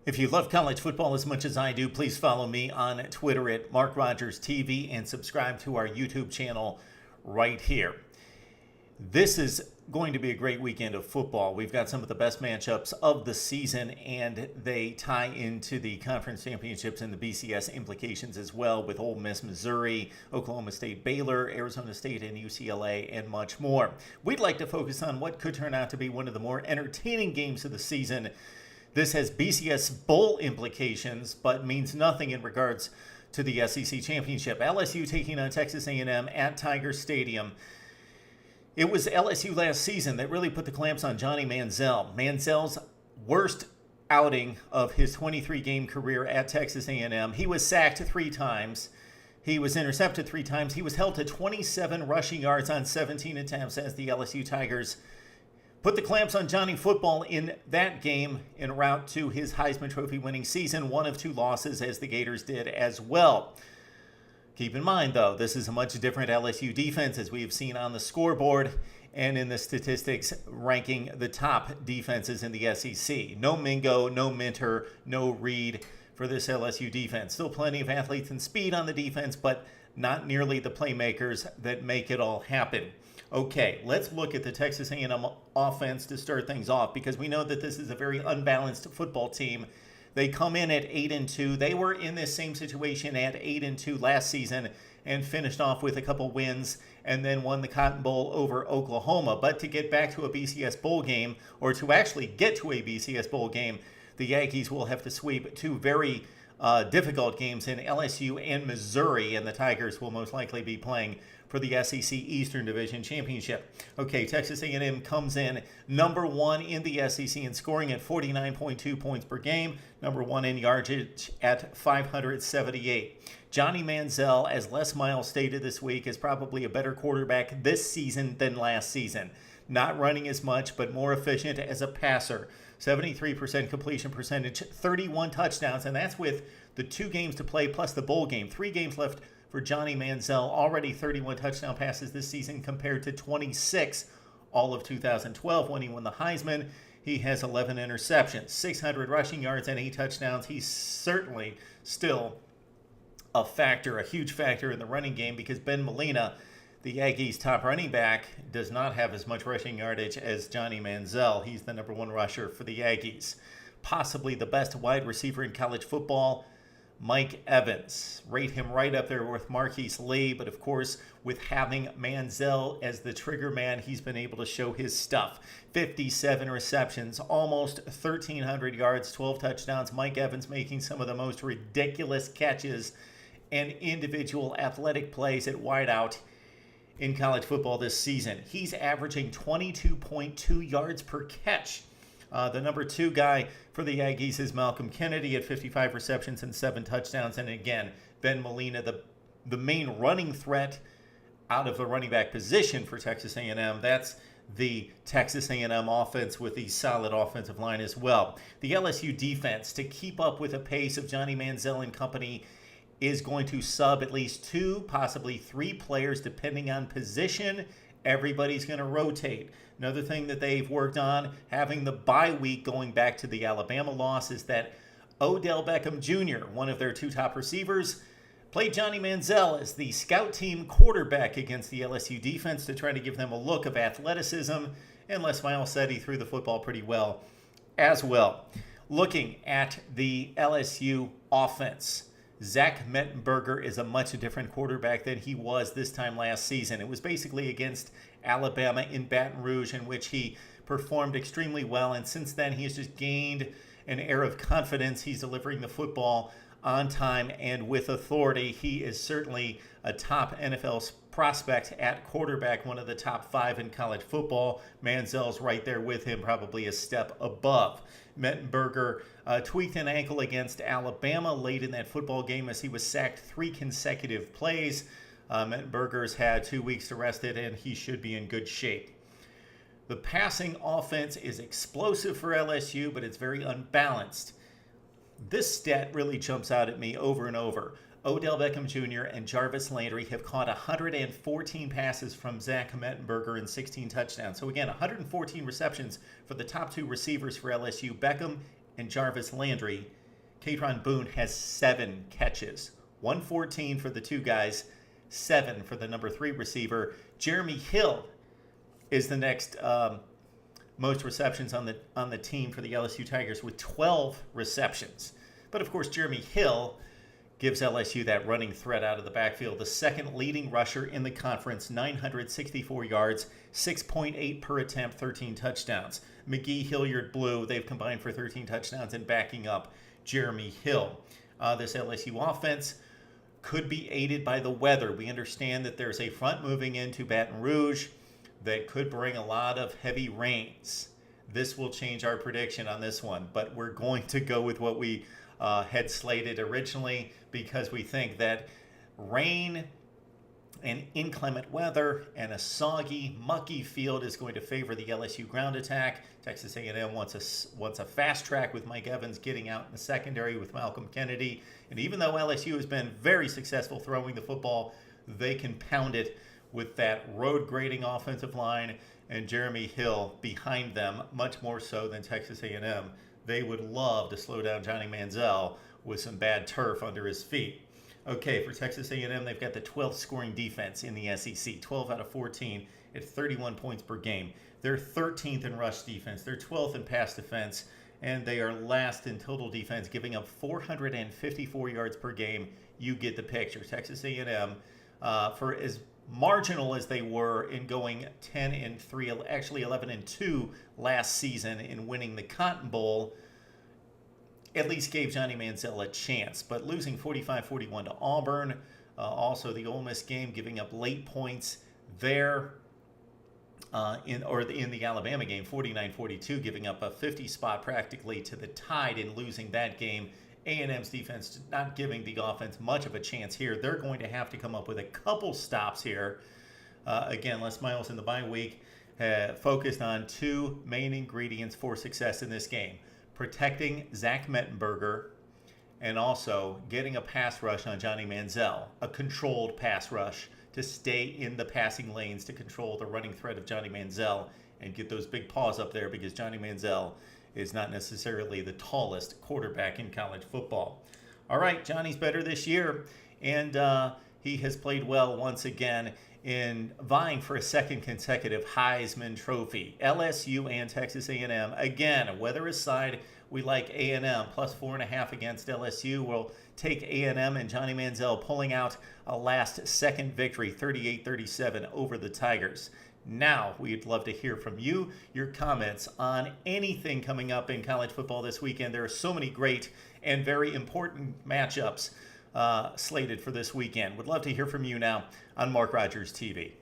If you love college football as much as I do, please follow me on Twitter at MarkRogersTV and subscribe to our YouTube channel right here. This is going to be a great weekend of football. We've got some of the best matchups of the season, and they tie into the conference championships and the BCS implications as well, with Ole Miss, Missouri, Oklahoma State, Baylor, Arizona State, and UCLA, and much more. We'd like to focus on what could turn out to be one of the more entertaining games of the season. This has BCS Bowl implications, but means nothing in regards to the SEC championship. LSU taking on Texas A&M at Tiger Stadium. It was LSU last season that really put the clamps on Johnny Manziel. Manziel's worst outing of his 23-game career at Texas A&M. He was sacked 3 times. He was intercepted 3 times. He was held to 27 rushing yards on 17 attempts as the LSU Tigers put the clamps on Johnny Football in that game en route to his Heisman Trophy winning season. 1 of 2 losses, as the Gators did as well. Keep in mind, though, this is a much different LSU defense, as we have seen on the scoreboard and in the statistics ranking the top defenses in the SEC. No Mingo, no Minter, no Reed for this LSU defense. Still plenty of athletes and speed on the defense, but not nearly the playmakers that make it all happen. Okay, let's look at the Texas A&M offense to start things off, because we know that this is a very unbalanced football team. They come in at 8-2. They were in this same situation at 8-2 last season and finished off with a couple wins and then won the Cotton Bowl over Oklahoma. But to get back to a BCS Bowl game, or to actually get to a BCS Bowl game, the Aggies will have to sweep 2 very difficult games in LSU and Missouri, and the Tigers will most likely be playing for the SEC Eastern Division Championship. Okay, Texas A&M comes in number 1 in the SEC in scoring at 49.2 points per game, number 1 in yardage at 578. Johnny Manziel, as Les Miles stated this week, is probably a better quarterback this season than last season. Not running as much, but more efficient as a passer. 73% completion percentage, 31 touchdowns, and that's with the 2 games to play plus the bowl game. 3 games left for Johnny Manziel. Already 31 touchdown passes this season compared to 26 all of 2012 when he won the Heisman. He has 11 interceptions, 600 rushing yards, and 8 touchdowns. He's certainly still a factor, a huge factor in the running game, because Ben Molina, the Aggies' top running back, does not have as much rushing yardage as Johnny Manziel. He's the number 1 rusher for the Aggies. Possibly the best wide receiver in college football, Mike Evans. Rate him right up there with Marquise Lee, but of course, with having Manziel as the trigger man, he's been able to show his stuff. 57 receptions, almost 1,300 yards, 12 touchdowns. Mike Evans making some of the most ridiculous catches and individual athletic plays at wideout in college football this season. He's averaging 22.2 yards per catch. The number 2 guy for the Aggies is Malcolm Kennedy at 55 receptions and 7 touchdowns. And again, Ben Molina, the main running threat out of the running back position for Texas A&M. That's the Texas A&M offense with the solid offensive line as well. The LSU defense, to keep up with the pace of Johnny Manziel and company, is going to sub at least 2, possibly 3 players depending on position. Everybody's going to rotate. Another thing that they've worked on, having the bye week going back to the Alabama loss, is that Odell Beckham Jr., one of their 2 top receivers, played Johnny Manziel as the scout team quarterback against the LSU defense to try to give them a look of athleticism. And Les Miles said he threw the football pretty well as well. Looking at the LSU offense, Zack Mettenberger is a much different quarterback than he was this time last season. It was basically against Alabama in Baton Rouge, in which he performed extremely well, and since then he has just gained an air of confidence. He's delivering the football on time and with authority. He is certainly a top NFL prospect at quarterback, one of the top 5 in college football. Manziel's right there with him, probably a step above. Mettenberger tweaked an ankle against Alabama late in that football game as he was sacked 3 consecutive plays. Mettenberger's had 2 weeks to rest it, and he should be in good shape. The passing offense is explosive for LSU, but it's very unbalanced. This stat really jumps out at me over and over. Odell Beckham Jr. and Jarvis Landry have caught 114 passes from Zack Mettenberger and 16 touchdowns. So again, 114 receptions for the top 2 receivers for LSU, Beckham and Jarvis Landry. Kaytron Boone has 7 catches. 114 for the 2 guys, 7 for the number 3 receiver. Jeremy Hill is the next most receptions on the team for the LSU Tigers with 12 receptions. But of course, Jeremy Hill gives LSU that running threat out of the backfield. The second leading rusher in the conference, 964 yards, 6.8 per attempt, 13 touchdowns. McGee, Hilliard, Blue, they've combined for 13 touchdowns and backing up Jeremy Hill. This LSU offense could be aided by the weather. We understand that there's a front moving into Baton Rouge that could bring a lot of heavy rains. This will change our prediction on this one, but we're going to go with what we had slated originally because we think that rain and inclement weather and a soggy, mucky field is going to favor the LSU ground attack. Texas A&M wants a fast track with Mike Evans getting out in the secondary with Malcolm Kennedy. And even though LSU has been very successful throwing the football, they can pound it with that road grading offensive line and Jeremy Hill behind them, much more so than Texas A&M. They would love to slow down Johnny Manziel with some bad turf under his feet. Okay, for Texas A&M, they've got the 12th scoring defense in the SEC, 12 out of 14 at 31 points per game. They're 13th in rush defense. They're 12th in pass defense, and they are last in total defense, giving up 454 yards per game. You get the picture. Texas A&M, for as marginal as they were in going 10-3, actually 11-2 last season in winning the Cotton Bowl, at least gave Johnny Manziel a chance. But losing 45-41 to Auburn, also the Ole Miss game, giving up late points there, in the Alabama game, 49-42, giving up a 50 spot practically to the Tide in losing that game. A&M's defense not giving the offense much of a chance here. They're going to have to come up with a couple stops here. Again, Les Miles in the bye week focused on 2 main ingredients for success in this game: protecting Zack Mettenberger and also getting a pass rush on Johnny Manziel, a controlled pass rush to stay in the passing lanes to control the running threat of Johnny Manziel and get those big paws up there, because Johnny Manziel is not necessarily the tallest quarterback in college football. All right, Johnny's better this year, and he has played well once again in vying for a second consecutive Heisman Trophy. LSU and Texas A&M, again, weather aside, we like A&M plus 4.5 against LSU. We'll take A&M and Johnny Manziel pulling out a last-second victory, 38-37 over the Tigers. Now, we'd love to hear from you, your comments on anything coming up in college football this weekend. There are so many great and very important matchups slated for this weekend. Would love to hear from you now on Mark Rogers TV.